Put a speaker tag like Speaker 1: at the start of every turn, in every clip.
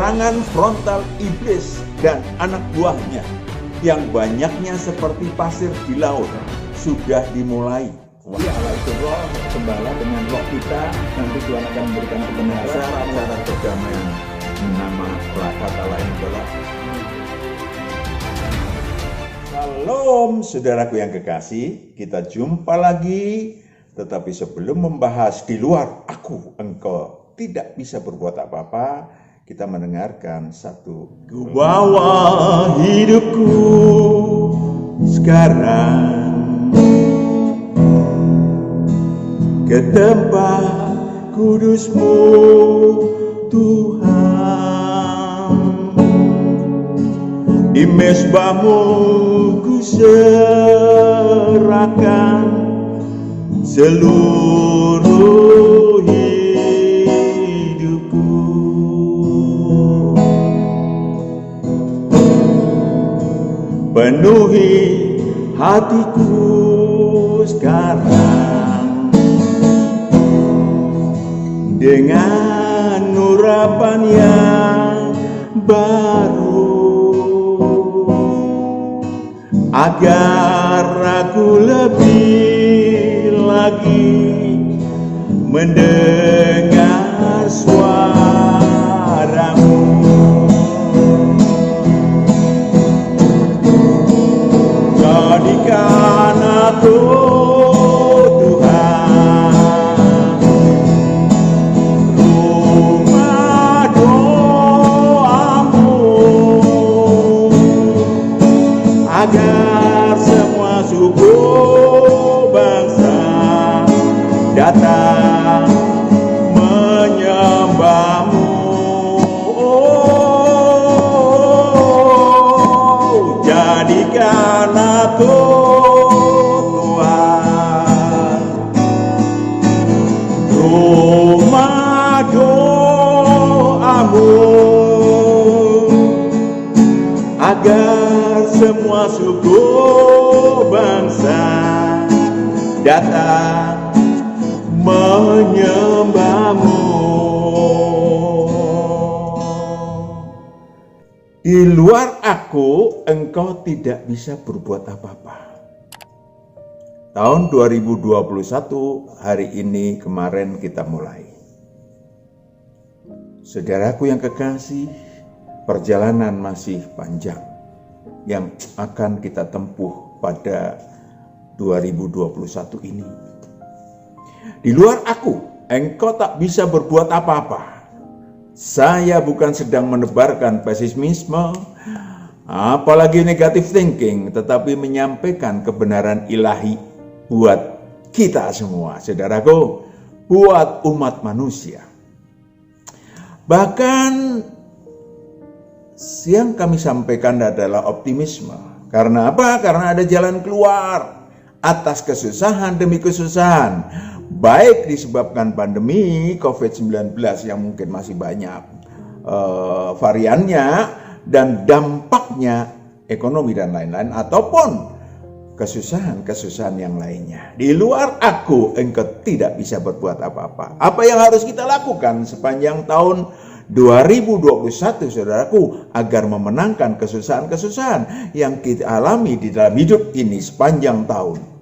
Speaker 1: serangan frontal iblis dan anak buahnya yang banyaknya seperti pasir di laut sudah dimulai.
Speaker 2: Ya, Allah itu roh, gembala dengan roh kita, nanti Tuhan akan memberikan kebenaran.
Speaker 1: Syarat-syarat perdamaian. Nama kata lain adalah Shalom, saudaraku yang kekasih. Kita jumpa lagi. Tetapi sebelum membahas di luar aku, engkau tidak bisa berbuat apa-apa, kita mendengarkan satu. Ku bawa hidupku sekarang ke tempat kudus-Mu, Tuhan. Di mezbah-Mu ku serahkan seluruh hidupku. Penuhi hatiku sekarang dengan urapan yang baru, agar aku lebih lagi mendengar suara-Mu. Jadikan aku, Tuhan, rumah doa-Mu, agar semua suku bangsa datang menyembah-Mu. Oh, jadikan aku, Tuhan, rumah doa-Mu, agar semua suku bangsa datang menyembah-Mu. Di luar aku, engkau tidak bisa berbuat apa-apa. Tahun 2021, hari ini, kemarin kita mulai. Saudaraku yang kekasih, perjalanan masih panjang yang akan kita tempuh pada 2021 ini. Di luar aku, engkau tak bisa berbuat apa-apa. Saya bukan sedang menebarkan pesimisme, apalagi negative thinking, tetapi menyampaikan kebenaran ilahi buat kita semua, saudaraku, buat umat manusia. Bahkan yang kami sampaikan adalah optimisme. Karena apa? Karena ada jalan keluar atas kesusahan demi kesusahan. Baik disebabkan pandemi COVID-19 yang mungkin masih banyak variannya dan dampaknya ekonomi dan lain-lain, ataupun kesusahan-kesusahan yang lainnya. Di luar aku, engkau tidak bisa berbuat apa-apa. Apa yang harus kita lakukan sepanjang tahun 2021, saudaraku, agar memenangkan kesusahan-kesusahan yang kita alami di dalam hidup ini sepanjang tahun?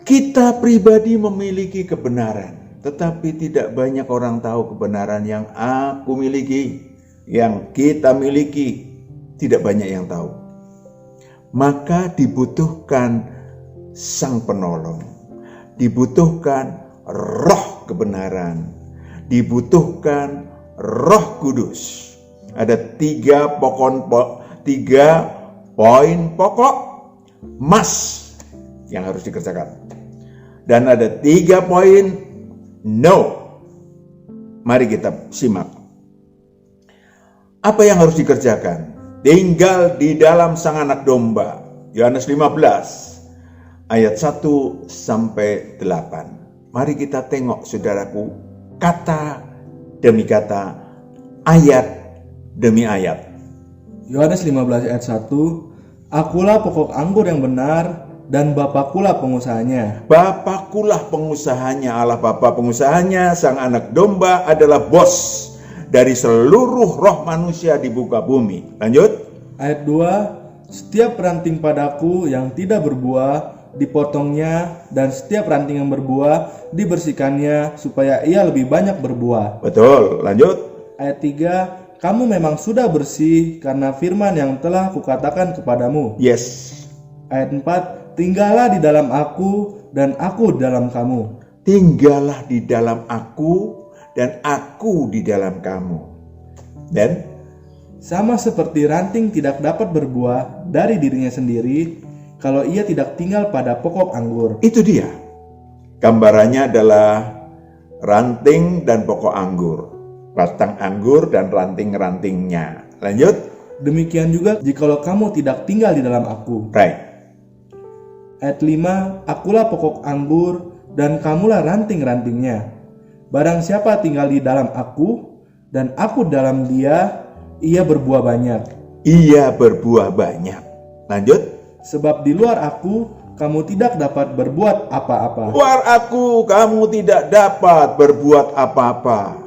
Speaker 1: Kita pribadi memiliki kebenaran, tetapi tidak banyak orang tahu kebenaran yang aku miliki, yang kita miliki, tidak banyak yang tahu. Maka dibutuhkan Sang Penolong, dibutuhkan roh kebenaran, dibutuhkan Roh Kudus. Ada tiga poin pokok mas yang harus dikerjakan. Dan ada 3 poin no. Mari kita simak. Apa yang harus dikerjakan? Tinggal di dalam Sang Anak Domba. Yohanes 15 ayat 1 sampai 8. Mari kita tengok, saudaraku, kata demi kata, ayat demi ayat.
Speaker 3: Yohanes 15 ayat 1, akulah pokok anggur yang benar dan Bapakulah pengusahanya.
Speaker 1: Bapakulah pengusahanya, Allah Bapa pengusahanya, Sang Anak Domba adalah bos dari seluruh roh manusia di muka bumi. Lanjut.
Speaker 3: Ayat 2, setiap ranting padaku yang tidak berbuah dipotongnya, dan setiap ranting yang berbuah dibersihkannya supaya ia lebih banyak berbuah.
Speaker 1: Betul, lanjut.
Speaker 3: Ayat 3, kamu memang sudah bersih karena firman yang telah kukatakan kepadamu.
Speaker 1: Yes.
Speaker 3: Ayat 4, tinggallah di dalam aku dan aku dalam kamu.
Speaker 1: Tinggallah di dalam aku dan aku di dalam kamu. Dan
Speaker 3: Sama seperti ranting tidak dapat berbuah dari dirinya sendiri kalau ia tidak tinggal pada pokok anggur.
Speaker 1: itu dia. Gambarannya adalah ranting dan pokok anggur. Batang anggur dan ranting-rantingnya. Lanjut.
Speaker 3: Demikian juga jikalau kamu tidak tinggal di dalam aku.
Speaker 1: Right.
Speaker 3: Ayat 5, akulah pokok anggur dan kamulah ranting-rantingnya. Barang siapa tinggal di dalam aku dan aku dalam dia, ia berbuah banyak.
Speaker 1: Ia berbuah banyak. Lanjut.
Speaker 3: Sebab di luar aku, kamu tidak dapat berbuat apa-apa.
Speaker 1: Luar aku kamu tidak dapat berbuat apa-apa.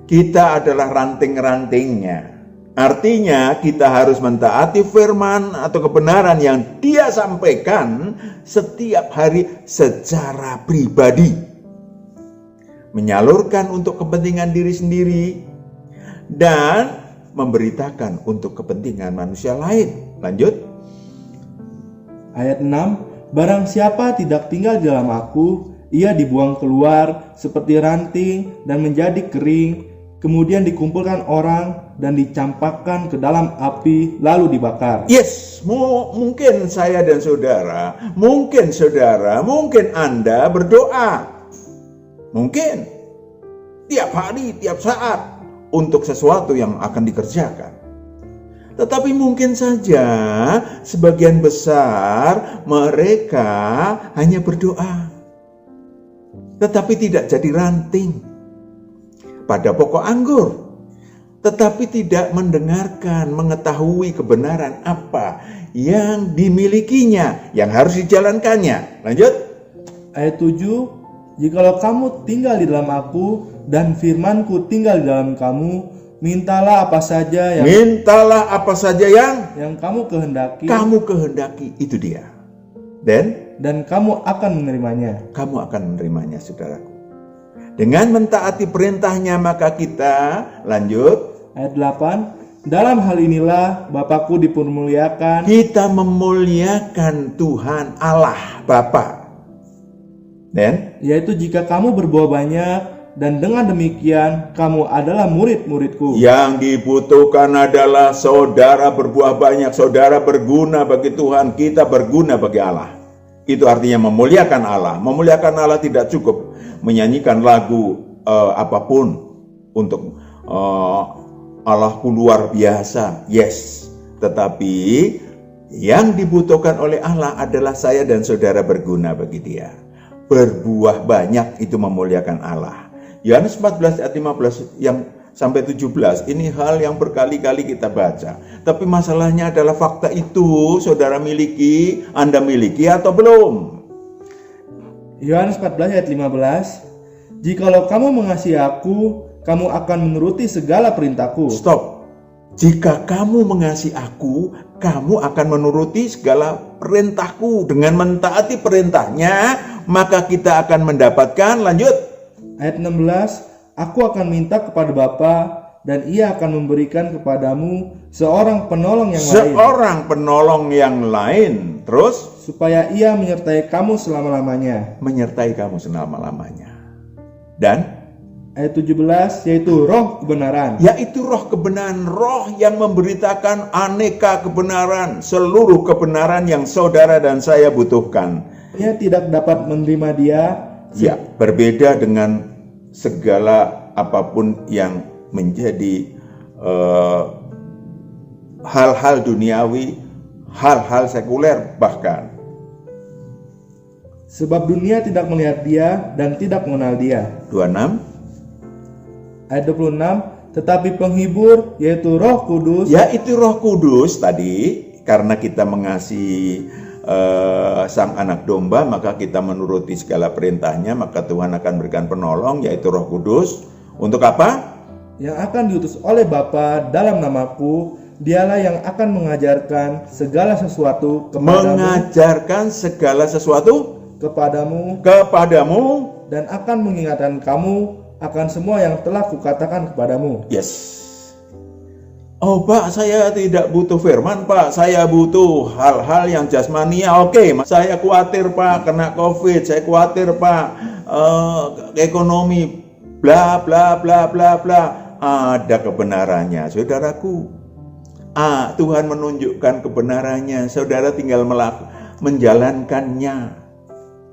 Speaker 1: Kita adalah ranting-rantingnya. Artinya kita harus mentaati firman atau kebenaran yang Dia sampaikan setiap hari secara pribadi. Menyalurkan untuk kepentingan diri sendiri dan memberitakan untuk kepentingan manusia lain. Lanjut.
Speaker 3: Ayat 6, barang siapa tidak tinggal di dalam aku, ia dibuang keluar seperti ranting dan menjadi kering, kemudian dikumpulkan orang dan dicampakkan ke dalam api lalu dibakar.
Speaker 1: Yes, mungkin saya dan saudara, mungkin Anda berdoa. Mungkin tiap hari, tiap saat untuk sesuatu yang akan dikerjakan. Tetapi mungkin saja sebagian besar mereka hanya berdoa, tetapi tidak jadi ranting pada pokok anggur, tetapi tidak mendengarkan, mengetahui kebenaran apa yang dimilikinya, yang harus dijalankannya. Lanjut.
Speaker 3: Ayat 7, jikalau kamu tinggal di dalam aku dan firmanku tinggal di dalam kamu, mintalah apa saja yang kamu kehendaki,
Speaker 1: itu dia.
Speaker 3: Dan kamu akan menerimanya.
Speaker 1: Kamu akan menerimanya, saudaraku. Dengan mentaati perintahnya maka kita, lanjut.
Speaker 3: Ayat 8, dalam hal inilah Bapakku dipermuliakan.
Speaker 1: Kita memuliakan Tuhan Allah Bapa. Dan
Speaker 3: Yaitu jika kamu berbuah banyak, dan dengan demikian kamu adalah murid-muridku.
Speaker 1: yang dibutuhkan adalah saudara berbuah banyak, saudara berguna bagi Tuhan, kita berguna bagi Allah. Itu artinya memuliakan Allah. Memuliakan Allah tidak cukup menyanyikan lagu apapun untuk Allahku luar biasa. Yes, tetapi yang dibutuhkan oleh Allah adalah saya dan saudara berguna bagi Dia. Berbuah banyak itu memuliakan Allah. Yohanes 14 ayat 15 yang sampai 17, ini hal yang berkali-kali kita baca. Tapi masalahnya adalah fakta itu saudara miliki, Anda miliki atau belum?
Speaker 3: Yohanes 14 ayat 15, jikalau kamu mengasihi aku, kamu akan menuruti segala perintahku.
Speaker 1: Stop. Jika kamu mengasihi aku, kamu akan menuruti segala perintahku. Dengan mentaati perintahnya, maka kita akan mendapatkan, lanjut.
Speaker 3: Ayat 16, aku akan minta kepada Bapa dan ia akan memberikan kepadamu seorang penolong yang lain.
Speaker 1: Terus
Speaker 3: supaya ia menyertai kamu selama-lamanya.
Speaker 1: Dan
Speaker 3: ayat 17, yaitu roh kebenaran.
Speaker 1: Yaitu roh kebenaran, roh yang memberitakan aneka kebenaran, seluruh kebenaran yang saudara dan saya butuhkan.
Speaker 3: Ia tidak dapat menerima dia.
Speaker 1: Ya, berbeda dengan segala apapun yang menjadi hal-hal duniawi, hal-hal sekuler bahkan.
Speaker 3: Sebab dunia tidak melihat dia dan tidak mengenal dia.
Speaker 1: 26.
Speaker 3: Ayat 26, tetapi penghibur yaitu Roh Kudus.
Speaker 1: Yaitu Roh Kudus tadi, karena kita mengasihi Sang Anak Domba, maka kita menuruti segala perintahnya, maka Tuhan akan berikan penolong yaitu Roh Kudus. Untuk apa?
Speaker 3: yang akan diutus oleh Bapa dalam namaku, dialah yang akan mengajarkan segala sesuatu
Speaker 1: kepadamu
Speaker 3: dan akan mengingatkan kamu akan semua yang telah kukatakan kepadamu.
Speaker 1: Yes. Oh Pak, saya tidak butuh firman Pak, saya butuh hal-hal yang jasmania. Oke, saya khawatir Pak kena COVID, saya khawatir Pak ekonomi, bla bla bla bla bla. Ada kebenarannya, saudaraku. Tuhan menunjukkan kebenarannya, saudara tinggal menjalankannya.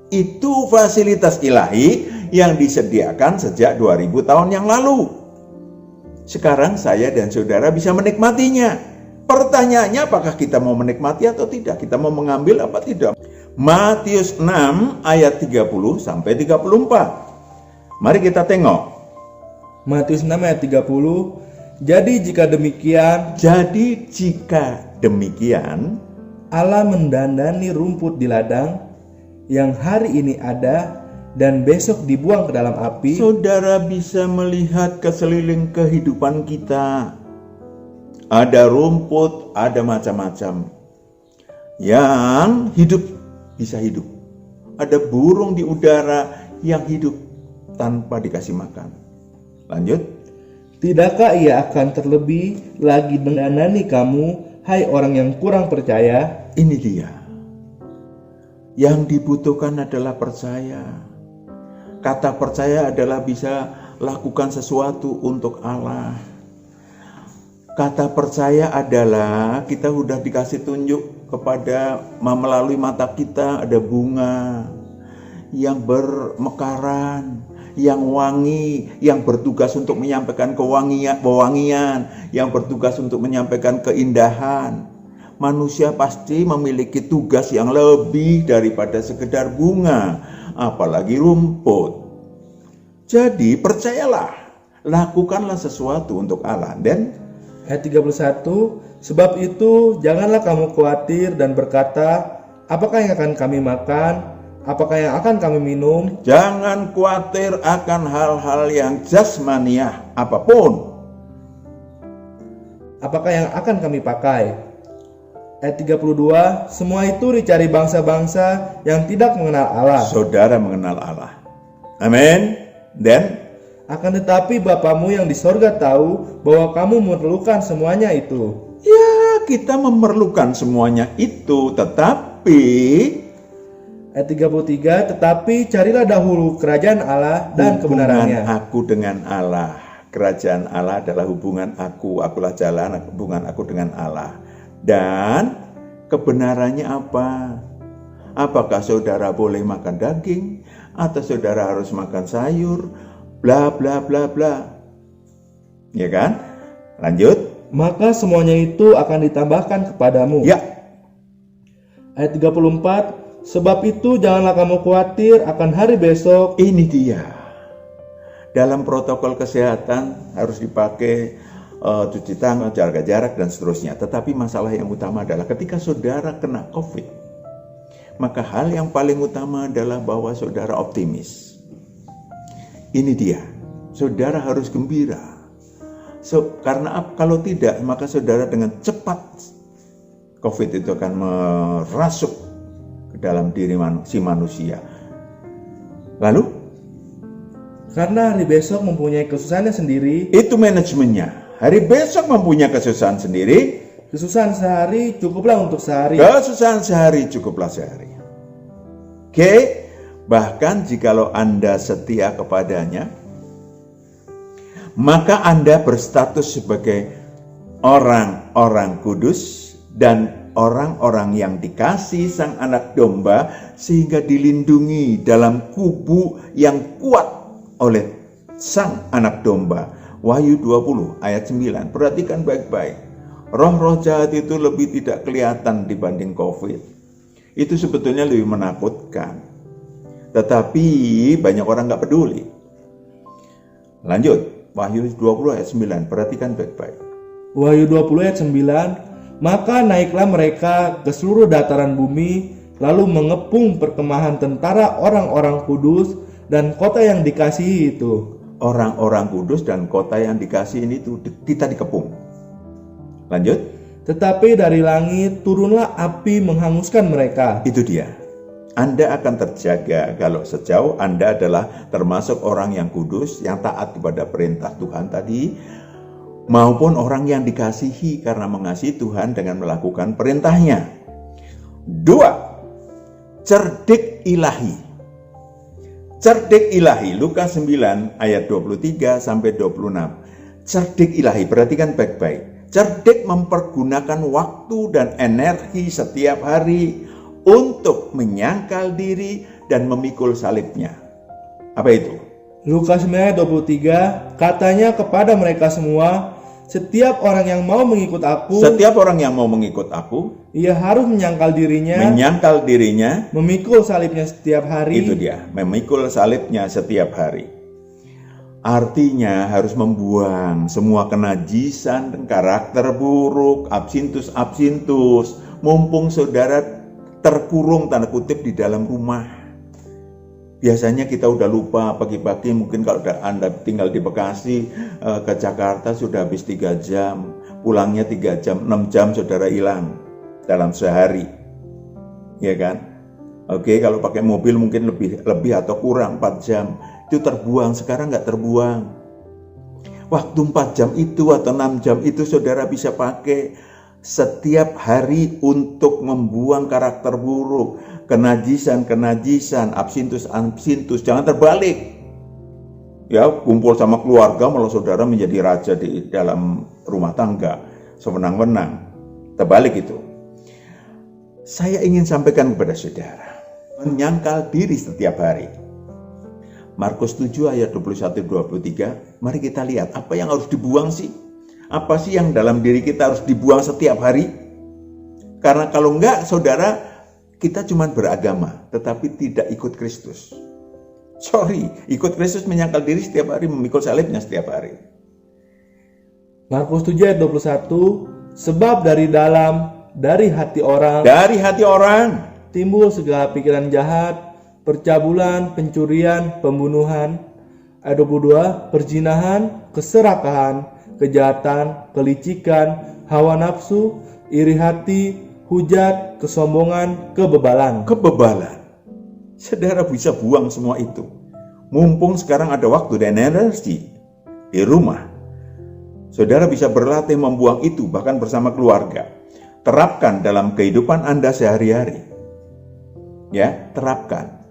Speaker 1: Itu fasilitas ilahi yang disediakan sejak 2000 tahun yang lalu. Sekarang saya dan saudara bisa menikmatinya. Pertanyaannya, apakah kita mau menikmati atau tidak? Kita mau mengambil apa tidak? Matius 6 ayat 30 sampai 34. Mari kita tengok.
Speaker 3: Matius 6 ayat 30. Jadi jika demikian Allah mendandani rumput di ladang yang hari ini ada dan besok dibuang ke dalam api.
Speaker 1: Saudara bisa melihat ke sekeliling kehidupan kita. Ada rumput, ada macam-macam. Yang hidup, bisa hidup. Ada burung di udara yang hidup tanpa dikasih makan. Lanjut.
Speaker 3: Tidakkah ia akan terlebih lagi mendandani kamu, hai orang yang kurang percaya?
Speaker 1: Ini dia. Yang dibutuhkan adalah percaya. Kata percaya adalah bisa lakukan sesuatu untuk Allah. Kata percaya adalah kita sudah dikasih tunjuk kepada melalui mata kita ada bunga yang bermekaran, yang wangi, yang bertugas untuk menyampaikan kewangian, yang bertugas untuk menyampaikan keindahan. Manusia pasti memiliki tugas yang lebih daripada sekedar bunga, apalagi rumput. Jadi percayalah, lakukanlah sesuatu untuk Allah. Dan
Speaker 3: ayat 31, sebab itu janganlah kamu khawatir dan berkata, apakah yang akan kami makan, apakah yang akan kami minum.
Speaker 1: Jangan khawatir akan hal-hal yang jasmaniah apapun.
Speaker 3: Apakah yang akan kami pakai. Ayat 32, semua itu dicari bangsa-bangsa yang tidak mengenal Allah.
Speaker 1: Saudara mengenal Allah. Amin. Dan
Speaker 3: akan tetapi Bapamu yang di sorga tahu bahwa kamu memerlukan semuanya itu.
Speaker 1: Ya, kita memerlukan semuanya itu, tetapi
Speaker 3: ayat 33, tetapi carilah dahulu kerajaan Allah dan kebenarannya.
Speaker 1: Hubungan aku dengan Allah. Kerajaan Allah adalah hubungan akulah jalan hubungan aku dengan Allah. Dan kebenarannya apa? Apakah saudara boleh makan daging atau saudara harus makan sayur? Bla bla bla bla. Ya kan? Lanjut.
Speaker 3: Maka semuanya itu akan ditambahkan kepadamu.
Speaker 1: Ya.
Speaker 3: Ayat 34, sebab itu janganlah kamu khawatir akan hari besok.
Speaker 1: Ini dia. Dalam protokol kesehatan harus dipakai cuci tangan, jaga jarak dan seterusnya. Tetapi masalah yang utama adalah ketika saudara kena COVID, maka hal yang paling utama adalah bahwa saudara optimis. Ini dia, saudara harus gembira. Karena kalau tidak, maka saudara dengan cepat COVID itu akan merasuk ke dalam diri si manusia. Lalu,
Speaker 3: karena hari besok mempunyai kesusahannya sendiri.
Speaker 1: Itu manajemennya. Hari besok mempunyai kesusahan sendiri.
Speaker 3: Kesusahan sehari cukuplah untuk sehari.
Speaker 1: Kesusahan sehari cukuplah sehari. Oke, bahkan jikalau Anda setia kepadanya, maka Anda berstatus sebagai orang-orang kudus dan orang-orang yang dikasih Sang Anak Domba, sehingga dilindungi dalam kubu yang kuat oleh Sang Anak Domba. Wahyu 20 ayat 9. Perhatikan baik-baik. Roh-roh jahat itu lebih tidak kelihatan dibanding COVID. Itu sebetulnya lebih menakutkan. Tetapi banyak orang gak peduli. Lanjut. Wahyu 20 ayat 9. Perhatikan baik-baik.
Speaker 3: Wahyu 20 ayat 9. Maka naiklah mereka ke seluruh dataran bumi, lalu mengepung perkemahan tentara orang-orang kudus dan kota yang dikasihi itu.
Speaker 1: orang-orang kudus dan kota yang dikasih ini tuh kita dikepung. Lanjut.
Speaker 3: Tetapi dari langit turunlah api menghanguskan mereka.
Speaker 1: Itu dia. Anda akan terjaga kalau sejauh Anda adalah termasuk orang yang kudus, yang taat kepada perintah Tuhan tadi, maupun orang yang dikasihi karena mengasihi Tuhan dengan melakukan perintahnya. 2. Cerdik ilahi. Cerdik ilahi, Lukas 9 ayat 23 sampai 26. Cerdik ilahi, perhatikan baik-baik. Cerdik mempergunakan waktu dan energi setiap hari untuk menyangkal diri dan memikul salibnya. Apa itu?
Speaker 3: Lukas 9 ayat 23, katanya kepada mereka semua, setiap orang yang mau mengikut aku, ia harus menyangkal dirinya, memikul salibnya setiap hari.
Speaker 1: Itu dia, memikul salibnya setiap hari. Artinya harus membuang semua kenajisan dan karakter buruk, absintus, mumpung saudara terkurung tanda kutip di dalam rumah. Biasanya kita udah lupa pagi-pagi, mungkin kalau Anda tinggal di Bekasi ke Jakarta sudah habis 3 jam, pulangnya 3 jam, 6 jam saudara hilang dalam sehari. Ya kan? Oke, kalau pakai mobil mungkin lebih atau kurang 4 jam. Itu terbuang, sekarang nggak terbuang. Waktu 4 jam itu atau 6 jam itu saudara bisa pakai setiap hari untuk membuang karakter buruk, kenajisan, absintus. Jangan terbalik. Ya, kumpul sama keluarga malah saudara menjadi raja di dalam rumah tangga, sewenang-wenang. Terbalik itu. Saya ingin sampaikan kepada saudara, menyangkal diri setiap hari. Markus 7 ayat 21-23, mari kita lihat apa yang harus dibuang sih? Apa sih yang dalam diri kita harus dibuang setiap hari? Karena kalau enggak, saudara, kita cuma beragama, tetapi tidak ikut Kristus. Ikut Kristus menyangkal diri setiap hari, memikul salibnya setiap hari.
Speaker 3: Markus 7 ayat 21, sebab dari hati orang, timbul segala pikiran jahat, percabulan, pencurian, pembunuhan. Ayat 22, perzinahan, keserakahan, kejahatan, kelicikan, hawa nafsu, iri hati, hujat, kesombongan, kebebalan. Saudara bisa buang semua itu. Mumpung sekarang ada waktu dan energi di rumah. Saudara bisa berlatih membuang itu bahkan bersama keluarga. Terapkan dalam kehidupan Anda sehari-hari. Ya, terapkan.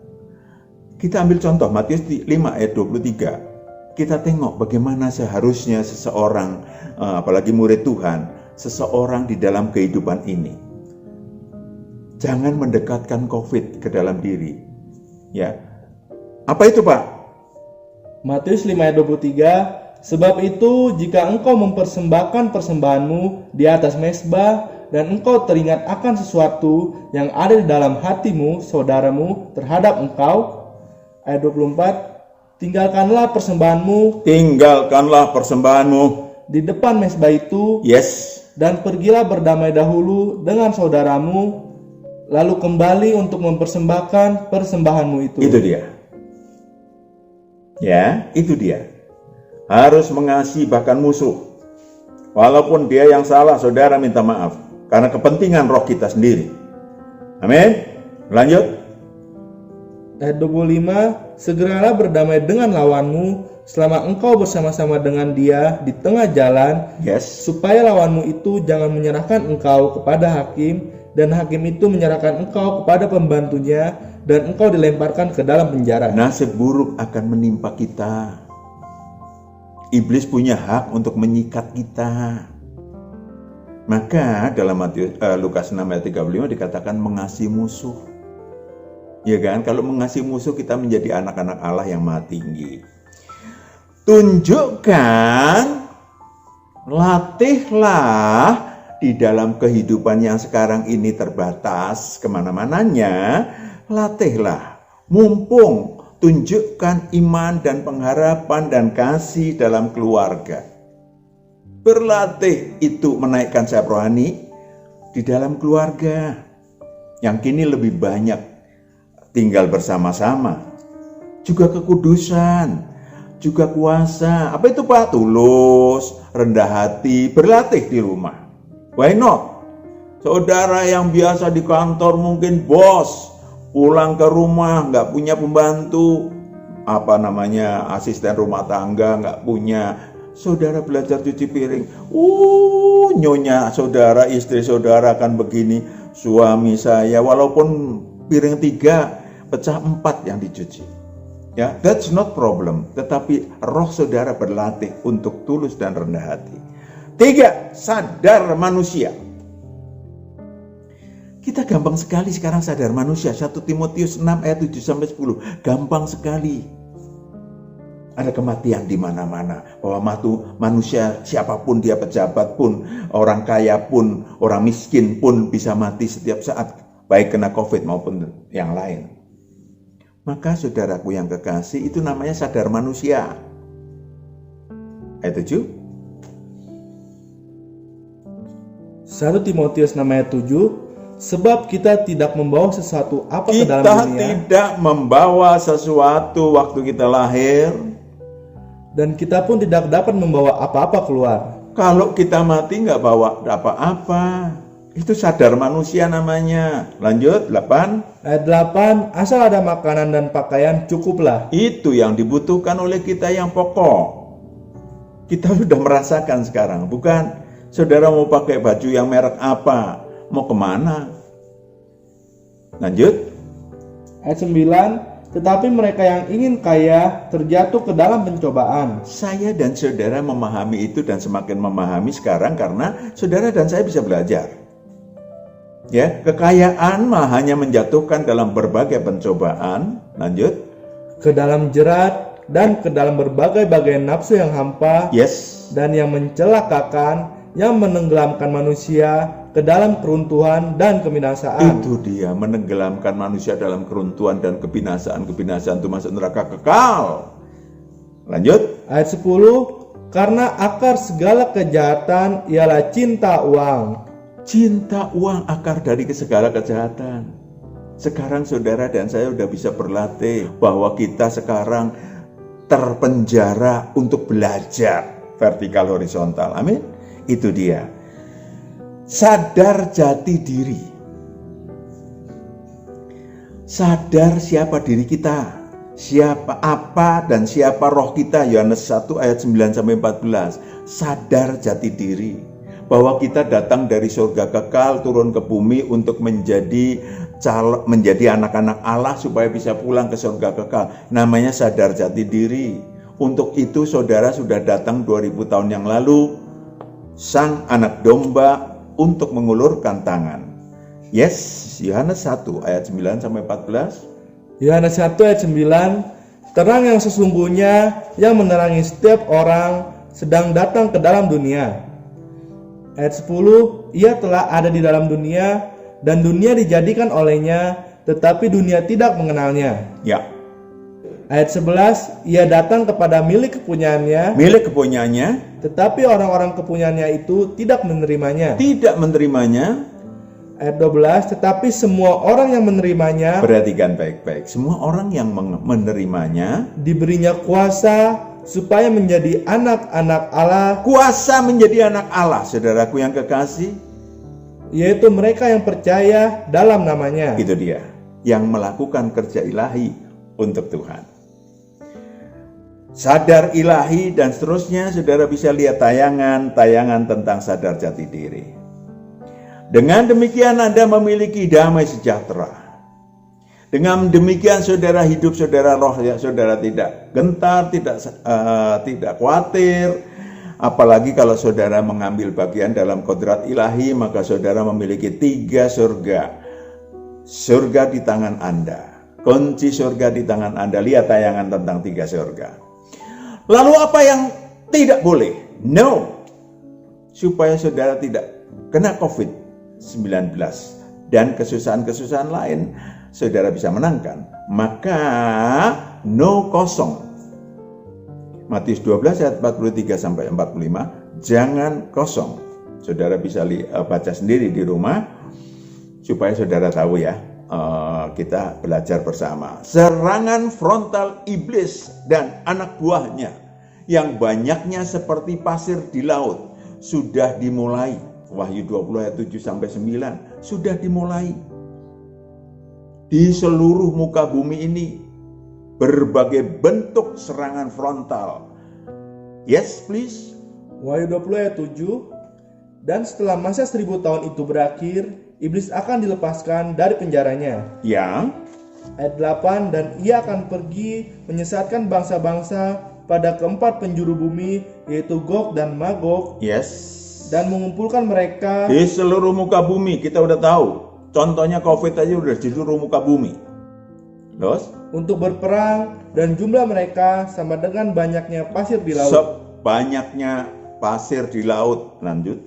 Speaker 3: Kita ambil contoh Matius 5 ayat 23. Kita tengok bagaimana seharusnya seseorang, apalagi murid Tuhan, seseorang di dalam kehidupan ini. Jangan mendekatkan COVID ke dalam diri. Ya. Apa itu, Pak? Matius 5 ayat 23, sebab itu jika engkau mempersembahkan persembahanmu di atas mezbah dan engkau teringat akan sesuatu yang ada di dalam hatimu, saudaramu, terhadap engkau. Ayat 24, tinggalkanlah persembahanmu di depan mezbah itu.
Speaker 1: Yes.
Speaker 3: Dan pergilah berdamai dahulu dengan saudaramu, lalu kembali untuk mempersembahkan persembahanmu itu.
Speaker 1: Itu dia. Ya, itu dia. Harus mengasihi bahkan musuh. Walaupun dia yang salah, saudara minta maaf. Karena kepentingan roh kita sendiri. Amin. Lanjut.
Speaker 3: Ayat 25, segeralah berdamai dengan lawanmu selama engkau bersama-sama dengan dia di tengah jalan, supaya lawanmu itu jangan menyerahkan engkau kepada hakim, dan hakim itu menyerahkan engkau kepada pembantunya, dan engkau dilemparkan ke dalam penjara.
Speaker 1: Nasib buruk akan menimpa kita. Iblis punya hak untuk menyikat kita. Maka dalam Lukas 6 ayat 35 dikatakan mengasihi musuh. Ya kan, kalau mengasihi musuh kita menjadi anak-anak Allah yang maha tinggi. Tunjukkan, latihlah di dalam kehidupan yang sekarang ini terbatas kemana-mananya, latihlah, mumpung tunjukkan iman dan pengharapan dan kasih dalam keluarga. Berlatih itu menaikkan sayap rohani di dalam keluarga yang kini lebih banyak tinggal bersama-sama. Juga kekudusan, juga kuasa. Apa itu Pak? Tulus, rendah hati, berlatih di rumah. Why not? Saudara yang biasa di kantor mungkin bos, pulang ke rumah nggak punya pembantu, asisten rumah tangga nggak punya. Saudara belajar cuci piring. Nyonya saudara, istri saudara kan begini. Suami saya walaupun piring 3 pecah 4 yang dicuci. Ya, that's not problem. Tetapi roh saudara berlatih untuk tulus dan rendah hati. 3, sadar manusia. Kita gampang sekali sekarang sadar manusia. 1 Timotius 6 ayat 7 sampai 10. Gampang sekali. Ada kematian di mana-mana. Bahwa manusia siapapun dia, pejabat pun, orang kaya pun, orang miskin pun bisa mati setiap saat, baik kena COVID maupun yang lain. Maka saudaraku yang kekasih, itu namanya sadar manusia. Ayat 7.
Speaker 3: 1 Timotius 6 ayat 7. Sebab kita tidak membawa sesuatu apa ke dalam
Speaker 1: Kita
Speaker 3: dunia,
Speaker 1: tidak membawa sesuatu waktu kita lahir.
Speaker 3: dan kita pun tidak dapat membawa apa-apa keluar.
Speaker 1: Kalau kita mati nggak bawa apa-apa. Itu sadar manusia namanya. Lanjut, 8.
Speaker 3: Ayat 8. Asal ada makanan dan pakaian cukuplah.
Speaker 1: Itu yang dibutuhkan oleh kita yang pokok. Kita sudah merasakan sekarang, bukan? Saudara mau pakai baju yang merek apa? Mau kemana? Lanjut.
Speaker 3: Ayat 9. Tetapi mereka yang ingin kaya terjatuh ke dalam pencobaan.
Speaker 1: Saya dan saudara memahami itu dan semakin memahami sekarang karena saudara dan saya bisa belajar. Ya, kekayaan mah hanya menjatuhkan dalam berbagai pencobaan. Lanjut.
Speaker 3: Ke dalam jerat dan ke dalam berbagai-bagai nafsu yang hampa.
Speaker 1: Yes.
Speaker 3: Dan yang mencelakakan, yang menenggelamkan manusia ke dalam keruntuhan dan kebinasaan.
Speaker 1: Itu dia, menenggelamkan manusia dalam keruntuhan dan kebinasaan itu masuk neraka kekal. Lanjut.
Speaker 3: Ayat 10. Karena akar segala kejahatan ialah cinta uang.
Speaker 1: Cinta uang akar dari segala kejahatan. Sekarang saudara dan saya sudah bisa berlatih bahwa kita sekarang terpenjara untuk belajar vertikal horizontal. Amin. Itu dia. Sadar jati diri. Sadar siapa diri kita, siapa apa dan siapa roh kita. Yohanes 1 ayat 9 sampai 14. Sadar jati diri bahwa kita datang dari surga kekal turun ke bumi untuk menjadi anak-anak Allah supaya bisa pulang ke surga kekal. Namanya sadar jati diri. Untuk itu saudara sudah datang 2000 tahun yang lalu, sang anak domba untuk mengulurkan tangan. Yes, Yohanes 1 ayat 9 sampai 14.
Speaker 3: Yohanes 1 ayat 9. Terang yang sesungguhnya yang menerangi setiap orang sedang datang ke dalam dunia. Ayat 10. Ia telah ada di dalam dunia dan dunia dijadikan olehnya, tetapi dunia tidak mengenalnya.
Speaker 1: Ya.
Speaker 3: Ayat 11. Ia datang kepada milik kepunyaannya, tetapi orang-orang kepunyaannya itu tidak menerimanya.
Speaker 1: Tidak menerimanya.
Speaker 3: Ayat 12. Tetapi semua orang yang menerimanya,
Speaker 1: Perhatikan baik-baik. Semua orang yang menerimanya
Speaker 3: diberinya kuasa supaya menjadi anak-anak Allah.
Speaker 1: Kuasa menjadi anak Allah, saudaraku yang kekasih.
Speaker 3: Yaitu mereka yang percaya dalam namanya.
Speaker 1: Itu dia, yang melakukan kerja ilahi untuk Tuhan. Sadar ilahi dan seterusnya, saudara bisa lihat tayangan tentang sadar jati diri. Dengan demikian Anda memiliki damai sejahtera. Dengan demikian saudara hidup, saudara roh, ya, saudara tidak gentar, tidak khawatir. Apalagi kalau saudara mengambil bagian dalam kodrat ilahi, maka saudara memiliki 3 surga. Surga di tangan Anda. Kunci surga di tangan Anda. Lihat tayangan tentang 3 surga. Lalu apa yang tidak boleh? No. Supaya saudara tidak kena COVID-19 dan kesusahan-kesusahan lain, saudara bisa menangkan. Maka no kosong. Matius 12 ayat 43 sampai 45, jangan kosong. Saudara bisa baca sendiri di rumah supaya saudara tahu ya. kita belajar bersama. Serangan frontal iblis dan anak buahnya yang banyaknya seperti pasir di laut sudah dimulai. Wahyu 20 ayat 7 sampai 9 sudah dimulai. Di seluruh muka bumi ini berbagai bentuk serangan frontal. Yes, please.
Speaker 3: Wahyu 20 ayat 7. Dan setelah masa 1000 tahun itu berakhir, iblis akan dilepaskan dari penjaranya.
Speaker 1: Ya.
Speaker 3: Ayat 8, dan ia akan pergi menyesatkan bangsa-bangsa pada keempat penjuru bumi, yaitu Gog dan Magog,
Speaker 1: Yes.
Speaker 3: dan mengumpulkan mereka
Speaker 1: Di seluruh muka bumi kita udah tahu. Contohnya COVID aja udah di seluruh muka bumi. Terus?
Speaker 3: untuk berperang, dan jumlah mereka sama dengan banyaknya pasir di laut.
Speaker 1: Sebanyaknya pasir di laut. Lanjut.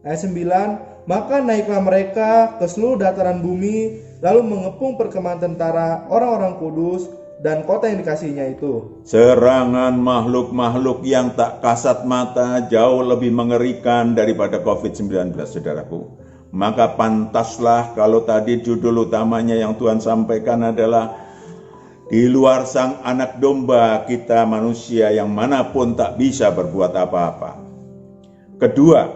Speaker 3: Ayat 9, maka naiklah mereka ke seluruh dataran bumi, lalu mengepung perkemahan tentara orang-orang kudus dan kota yang dikasihinya itu.
Speaker 1: Serangan makhluk-makhluk yang tak kasat mata jauh lebih mengerikan daripada COVID-19, saudaraku. Maka pantaslah kalau tadi judul utamanya yang Tuhan sampaikan adalah di luar sang anak domba kita manusia yang manapun tak bisa berbuat apa-apa. Kedua,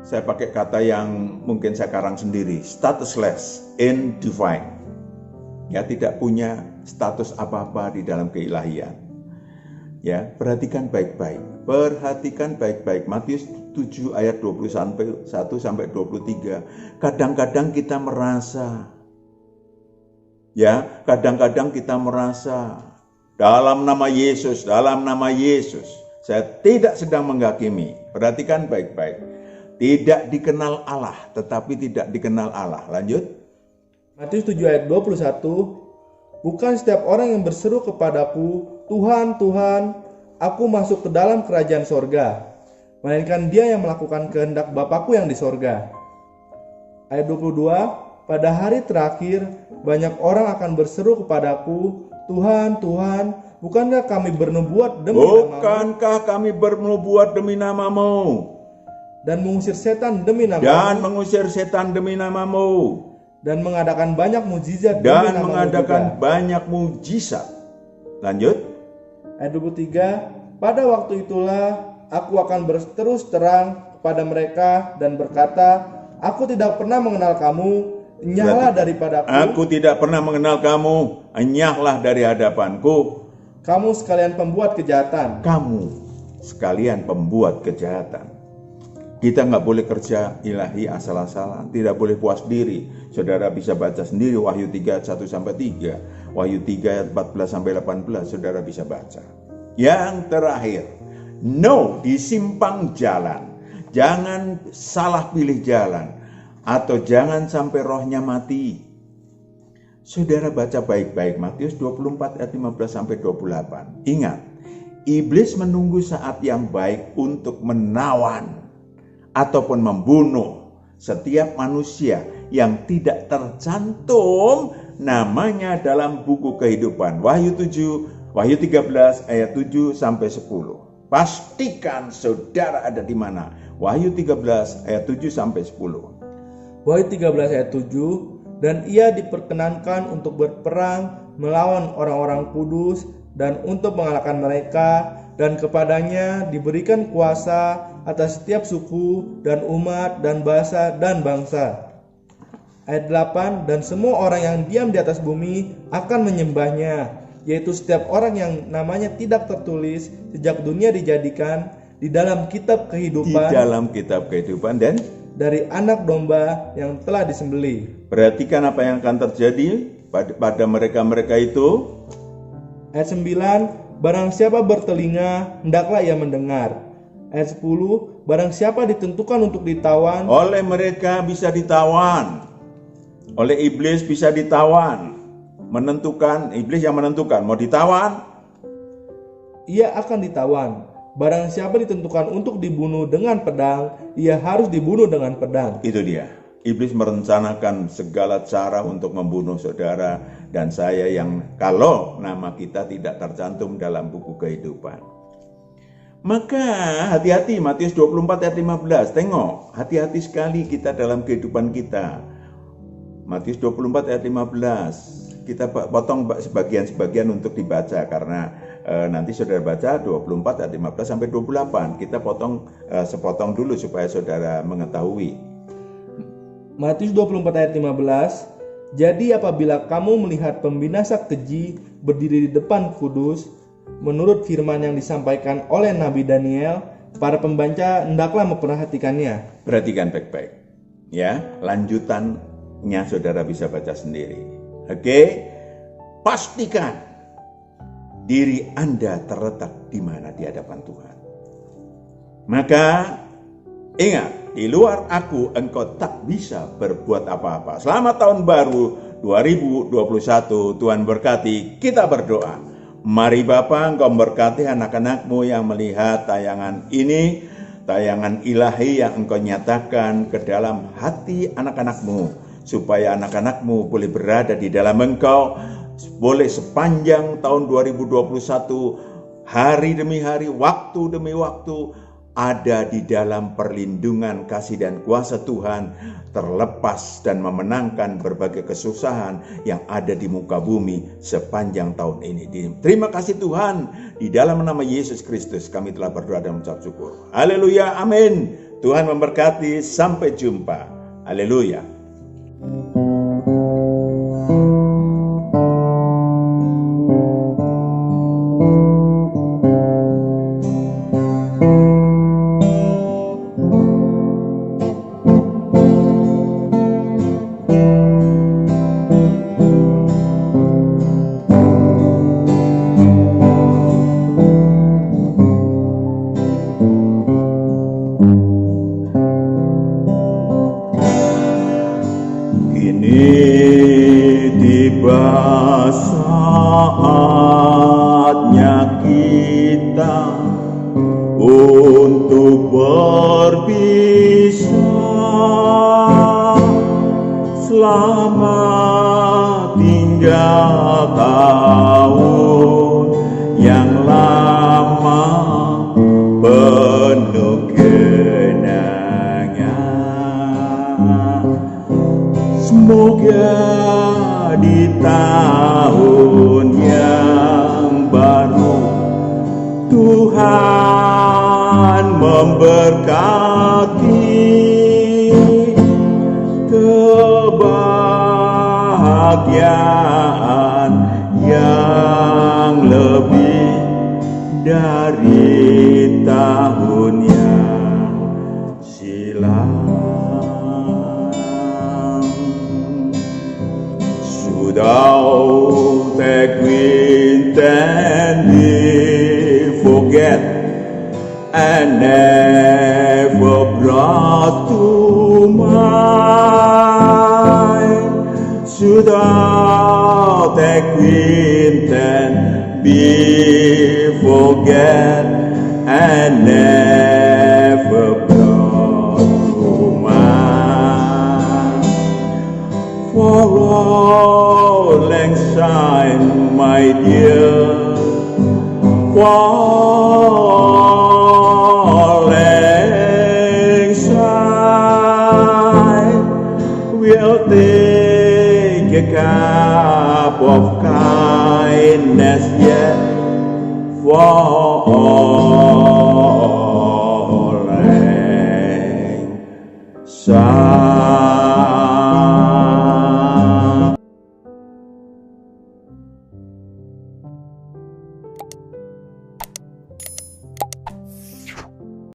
Speaker 1: saya pakai kata yang mungkin saya karang sendiri, statusless in divine. Ya, tidak punya status apa-apa di dalam keilahian. Ya, perhatikan baik-baik. Perhatikan baik-baik. Matius 7 ayat 21 sampai 23. Kadang-kadang kita merasa, ya, kadang-kadang kita merasa dalam nama Yesus, saya tidak sedang menghakimi. Perhatikan baik-baik. Tidak dikenal Allah, tetapi tidak dikenal Allah. Lanjut.
Speaker 3: Matius 7 ayat 21, bukan setiap orang yang berseru kepadaku, Tuhan, Tuhan, aku masuk ke dalam kerajaan sorga, melainkan dia yang melakukan kehendak Bapakku yang di sorga. Ayat 22, pada hari terakhir, banyak orang akan berseru kepadaku, Tuhan, Tuhan, bukankah kami bernubuat demi namamu?
Speaker 1: Bukankah kami bernubuat demi namamu?
Speaker 3: Dan mengusir setan demi namamu?
Speaker 1: Dan mengusir setan demi namamu?
Speaker 3: Dan mengadakan banyak mukjizat
Speaker 1: Dan mengadakan banyak mujizat. Lanjut.
Speaker 3: Ayat 23, pada waktu itulah aku akan berterus terang kepada mereka dan berkata, aku tidak pernah mengenal kamu, enyahlah daripadaku.
Speaker 1: Aku tidak pernah mengenal kamu, enyahlah dari hadapanku.
Speaker 3: Kamu sekalian pembuat kejahatan.
Speaker 1: Kamu sekalian pembuat kejahatan. Kita nggak boleh kerja ilahi asal-asalan, tidak boleh puas diri. Saudara bisa baca sendiri Wahyu 3 ayat 1 sampai 3, Wahyu 3 ayat 14 sampai 18, saudara bisa baca. Yang terakhir, no di simpang jalan. Jangan salah pilih jalan atau jangan sampai rohnya mati. Saudara baca baik-baik Matius 24 ayat 15 sampai 28. Ingat, iblis menunggu saat yang baik untuk menawan ataupun membunuh setiap manusia yang tidak tercantum namanya dalam buku kehidupan. Wahyu 13 ayat 7 sampai 10. Pastikan saudara ada di mana. Wahyu 13 ayat 7 sampai 10.
Speaker 3: Wahyu 13 ayat 7, dan ia diperkenankan untuk berperang melawan orang-orang kudus dan untuk mengalahkan mereka, dan kepadanya diberikan kuasa atas setiap suku dan umat dan bahasa dan bangsa. Ayat 8, dan semua orang yang diam di atas bumi akan menyembahnya, yaitu setiap orang yang namanya tidak tertulis sejak dunia dijadikan di dalam kitab kehidupan,
Speaker 1: dan
Speaker 3: dari anak domba yang telah disembelih.
Speaker 1: Perhatikan apa yang akan terjadi pada mereka-mereka itu.
Speaker 3: Ayat 9, barang siapa bertelinga, hendaklah ia mendengar. Ayat 10, barang siapa ditentukan untuk ditawan,
Speaker 1: oleh mereka bisa ditawan, oleh iblis bisa ditawan, menentukan, iblis yang menentukan, mau ditawan,
Speaker 3: ia akan ditawan. Barang siapa ditentukan untuk dibunuh dengan pedang, ia harus dibunuh dengan pedang.
Speaker 1: Itu dia. Iblis merencanakan segala cara untuk membunuh saudara dan saya yang kalau nama kita tidak tercantum dalam buku kehidupan. Maka hati-hati, Matius 24 ayat 15. Tengok, hati-hati sekali kita dalam kehidupan kita. Matius 24 ayat 15. Kita potong sebagian-sebagian untuk dibaca karena nanti saudara baca 24 ayat 15 sampai 28. Kita potong sepotong dulu supaya saudara mengetahui.
Speaker 3: Matius 24 ayat 15. Jadi apabila kamu melihat pembinasa keji berdiri di depan kudus, menurut firman yang disampaikan oleh Nabi Daniel, para pembaca hendaklah memperhatikannya.
Speaker 1: Perhatikan baik-baik. Ya, lanjutannya saudara bisa baca sendiri. Oke, pastikan diri Anda terletak di mana di hadapan Tuhan. Maka ingat, di luar aku engkau tak bisa berbuat apa-apa. Selamat tahun baru 2021, Tuhan berkati. Kita berdoa. Mari Bapa, engkau berkati anak-anakmu yang melihat tayangan ini, tayangan ilahi yang engkau nyatakan ke dalam hati anak-anakmu, supaya anak-anakmu boleh berada di dalam engkau, boleh sepanjang tahun 2021, hari demi hari, waktu demi waktu, ada di dalam perlindungan kasih dan kuasa Tuhan, terlepas dan memenangkan berbagai kesusahan yang ada di muka bumi sepanjang tahun ini. Terima kasih Tuhan, di dalam nama Yesus Kristus kami telah berdoa dan mengucap syukur. Haleluya, amin. Tuhan memberkati, sampai jumpa. Haleluya. Tiba saatnya kita untuk berpisah. Selamat tinggal tahun yang lama penuh kenangan. Semoga di tahun yang baru Tuhan memberkati kebahagiaan yang lebih dari tahun yang silam. Thou take wind and we forget and never brought to mind. Should thou take wind and be forget and never brought to mind. For all lang syne, my dear, for all lang syne, we'll take a cup of kindness yet for all.